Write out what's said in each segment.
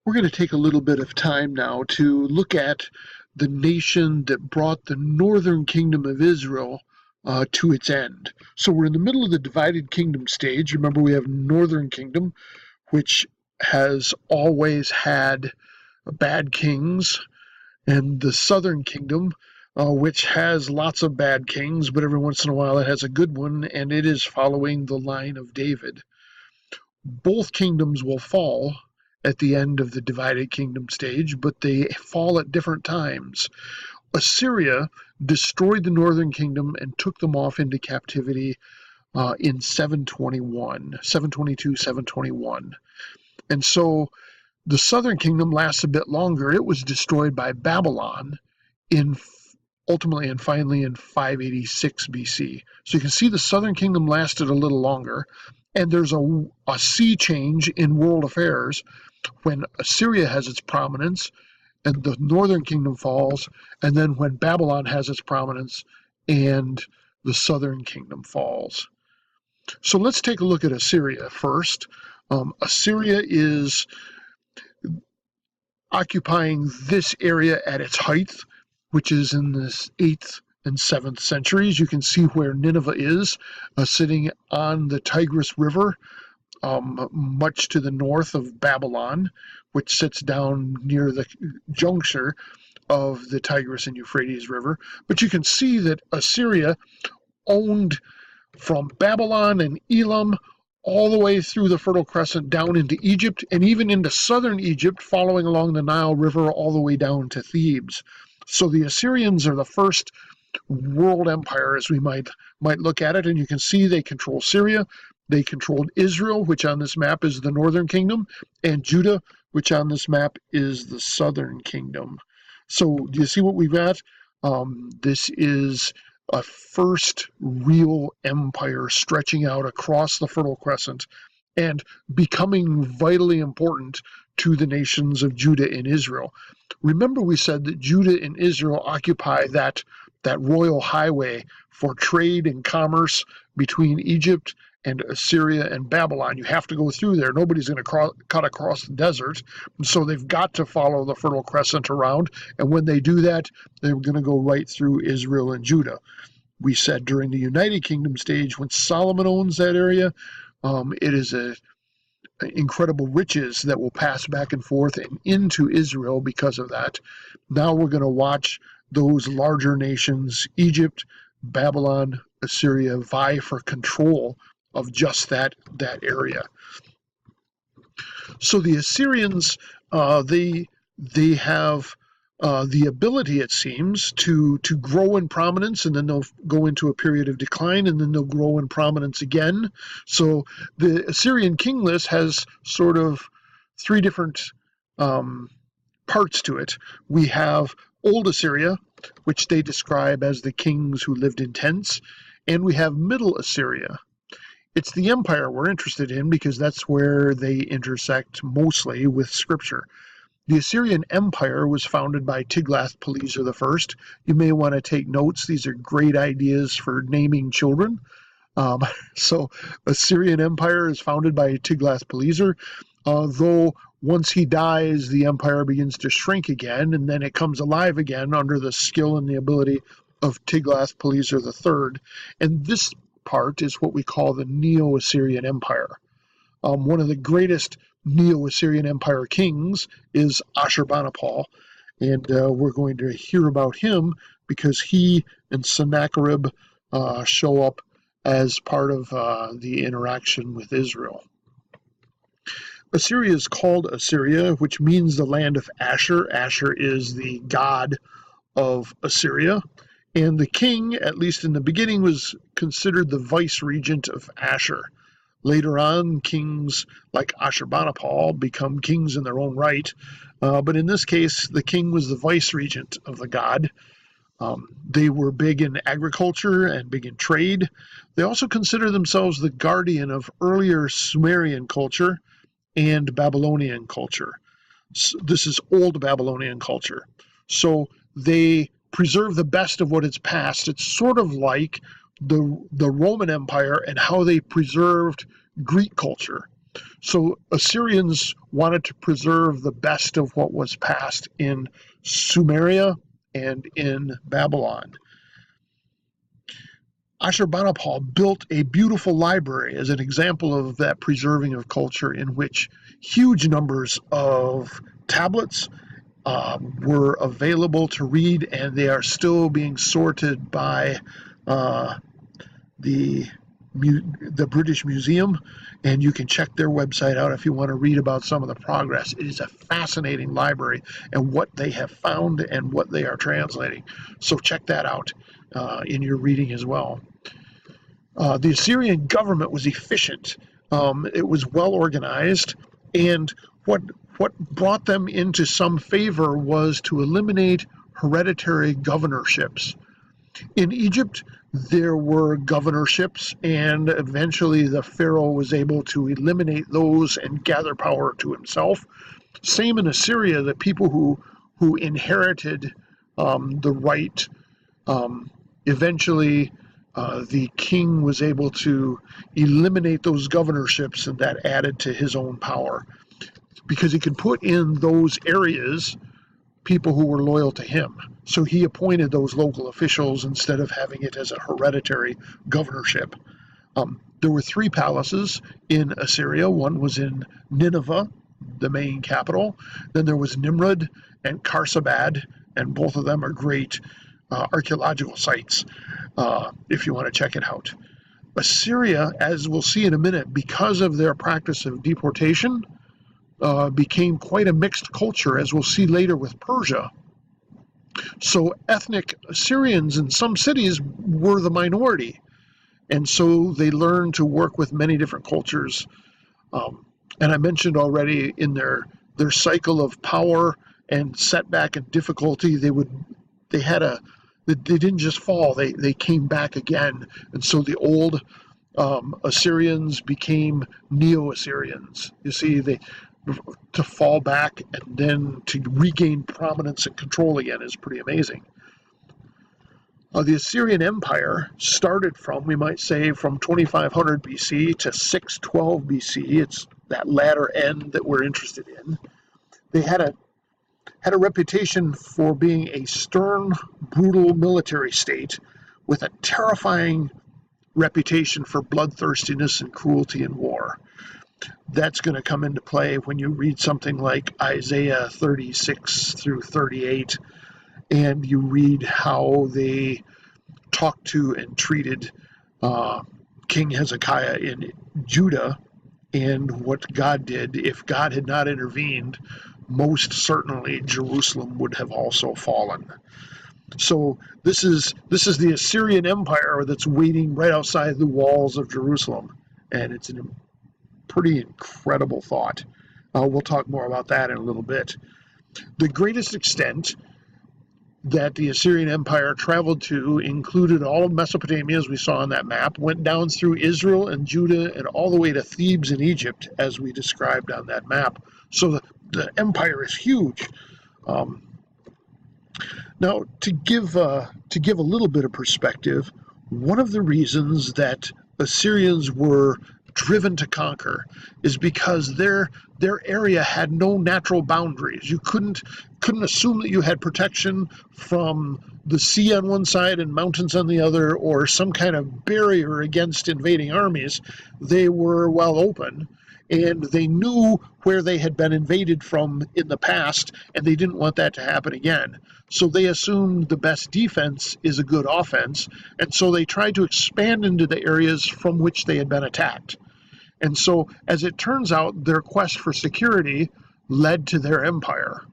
We're going to take a little bit of time now to look at the nation that brought the northern kingdom of Israel to its end. So we're in the middle of the divided kingdom stage. Remember, we have northern kingdom, which has always had bad kings, and the southern kingdom, which has lots of bad kings, but every once in a while it has a good one, and it is following the line of David. Both kingdoms will fall at the end of the divided kingdom stage, but they fall at different times. Assyria destroyed the northern kingdom and took them off into captivity in 722, 721. And so the southern kingdom lasts a bit longer. It was destroyed by Babylon ultimately and finally in 586 BC. So you can see the southern kingdom lasted a little longer. And there's a sea change in world affairs when Assyria has its prominence and the northern kingdom falls, and then when Babylon has its prominence and the southern kingdom falls. So let's take a look at Assyria first. Assyria is occupying this area at its height, which is in the 8th and 7th centuries. You can see where Nineveh is, sitting on the Tigris River, much to the north of Babylon, which sits down near the juncture of the Tigris and Euphrates River. But you can see that Assyria owned from Babylon and Elam all the way through the Fertile Crescent down into Egypt, and even into southern Egypt, following along the Nile River all the way down to Thebes. So the Assyrians are the first world empire, as we might look at it, and you can see they control Syria, they controlled Israel, which on this map is the northern kingdom, and Judah, which on this map is the southern kingdom. So do you see what we've got? This is a first real empire stretching out across the Fertile Crescent and becoming vitally important to the nations of Judah and Israel. Remember, we said that Judah and Israel occupy that royal highway for trade and commerce between Egypt and Assyria and Babylon. You have to go through there. Nobody's going to cut across the desert. And so they've got to follow the Fertile Crescent around. And when they do that, they're going to go right through Israel and Judah. We said during the United Kingdom stage, when Solomon owns that area, it is incredible riches that will pass back and forth and into Israel because of that. Now we're going to watch those larger nations, Egypt, Babylon, Assyria, vie for control of just that area. So the Assyrians, they have the ability, it seems, to grow in prominence, and then they'll go into a period of decline, and then they'll grow in prominence again. So the Assyrian king list has sort of three different parts to it. We have Old Assyria, which they describe as the kings who lived in tents, and we have Middle Assyria. It's the empire we're interested in because that's where they intersect mostly with Scripture. The Assyrian Empire was founded by Tiglath-Pileser I. You may want to take notes. These are great ideas for naming children. So Assyrian Empire is founded by Tiglath-Pileser, though once he dies, the empire begins to shrink again, and then it comes alive again under the skill and the ability of Tiglath-Pileser III. And this part is what we call the Neo-Assyrian Empire. One of the greatest Neo-Assyrian Empire kings is Ashurbanipal, and we're going to hear about him because he and Sennacherib show up as part of the interaction with Israel. Assyria is called Assyria, which means the land of Ashur. Ashur is the god of Assyria, and the king, at least in the beginning, was considered the vice-regent of Ashur. Later on, kings like Ashurbanipal become kings in their own right, but in this case, the king was the vice-regent of the god. They were big in agriculture and big in trade. They also consider themselves the guardian of earlier Sumerian culture and Babylonian culture. So this is old Babylonian culture. So they preserve the best of what is past. It's sort of like the Roman Empire and how they preserved Greek culture. So Assyrians wanted to preserve the best of what was passed in Sumeria and in Babylon. Ashurbanipal built a beautiful library as an example of that preserving of culture, in which huge numbers of tablets were available to read, and they are still being sorted by the British Museum, and you can check their website out if you want to read about some of the progress. It is a fascinating library and what they have found and what they are translating. So check that out in your reading as well. The Assyrian government was efficient. It was well organized, and what brought them into some favor was to eliminate hereditary governorships. In Egypt, there were governorships, and eventually the pharaoh was able to eliminate those and gather power to himself. Same in Assyria, the people who inherited the right, eventually the king was able to eliminate those governorships, and that added to his own power, because he could put in those areas people who were loyal to him. So he appointed those local officials instead of having it as a hereditary governorship. There were 3 palaces in Assyria. One was in Nineveh, the main capital. Then there was Nimrud and Karsabad, and both of them are great archaeological sites if you want to check it out. Assyria, as we'll see in a minute, because of their practice of deportation, became quite a mixed culture, as we'll see later with Persia. So ethnic Assyrians in some cities were the minority, and so they learned to work with many different cultures. And I mentioned already, in their cycle of power and setback and difficulty, they didn't just fall, they came back again. And so the old Assyrians became Neo-Assyrians. You see, to fall back and then to regain prominence and control again is pretty amazing. The Assyrian Empire started from, we might say, from 2500 BC to 612 BC. It's that latter end that we're interested in. They had a reputation for being a stern, brutal military state with a terrifying reputation for bloodthirstiness and cruelty in war. That's going to come into play when you read something like Isaiah 36 through 38, and you read how they talked to and treated King Hezekiah in Judah, and what God did. If God had not intervened, most certainly Jerusalem would have also fallen. So this is the Assyrian Empire that's waiting right outside the walls of Jerusalem, and it's a pretty incredible thought. We'll talk more about that in a little bit. The greatest extent that the Assyrian Empire traveled to included all of Mesopotamia, as we saw on that map, went down through Israel and Judah and all the way to Thebes in Egypt, as we described on that map. So the empire is huge. Now, to give a little bit of perspective, one of the reasons that Assyrians were driven to conquer is because their area had no natural boundaries. You couldn't assume that you had protection from the sea on one side and mountains on the other, or some kind of barrier against invading armies. They were well open, and they knew where they had been invaded from in the past, and they didn't want that to happen again. So they assumed the best defense is a good offense, and so they tried to expand into the areas from which they had been attacked. And so, as it turns out, their quest for security led to their empire.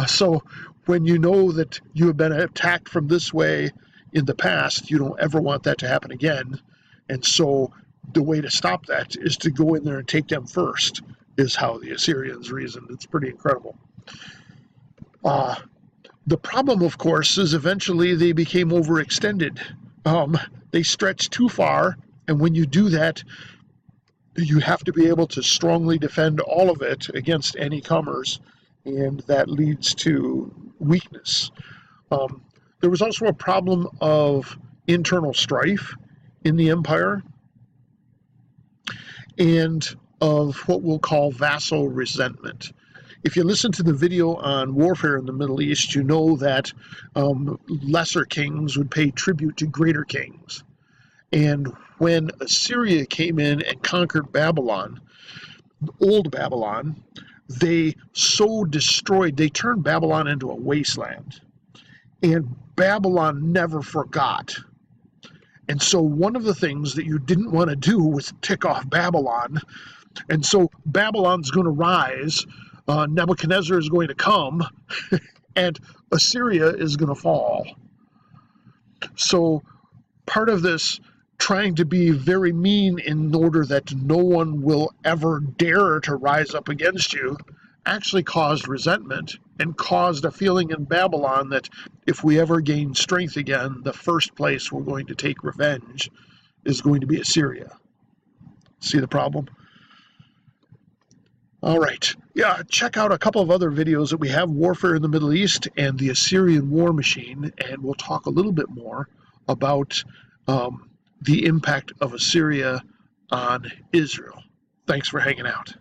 So when you know that you have been attacked from this way in the past, you don't ever want that to happen again. And so the way to stop that is to go in there and take them first, is how the Assyrians reasoned. It's pretty incredible. The problem, of course, is eventually they became overextended. They stretched too far, and when you do that, you have to be able to strongly defend all of it against any comers, and that leads to weakness. There was also a problem of internal strife in the empire, and of what we'll call vassal resentment. If you listen to the video on warfare in the Middle East, you know that lesser kings would pay tribute to greater kings. And when Assyria came in and conquered Babylon, old Babylon, they so destroyed, they turned Babylon into a wasteland. And Babylon never forgot. And so one of the things that you didn't want to do was tick off Babylon. And so Babylon's going to rise, Nebuchadnezzar is going to come, and Assyria is going to fall. So part of this trying to be very mean in order that no one will ever dare to rise up against you actually caused resentment and caused a feeling in Babylon that if we ever gain strength again, the first place we're going to take revenge is going to be Assyria. See the problem? All right. Yeah, check out a couple of other videos that we have, Warfare in the Middle East and the Assyrian War Machine, and we'll talk a little bit more about the impact of Assyria on Israel. Thanks for hanging out.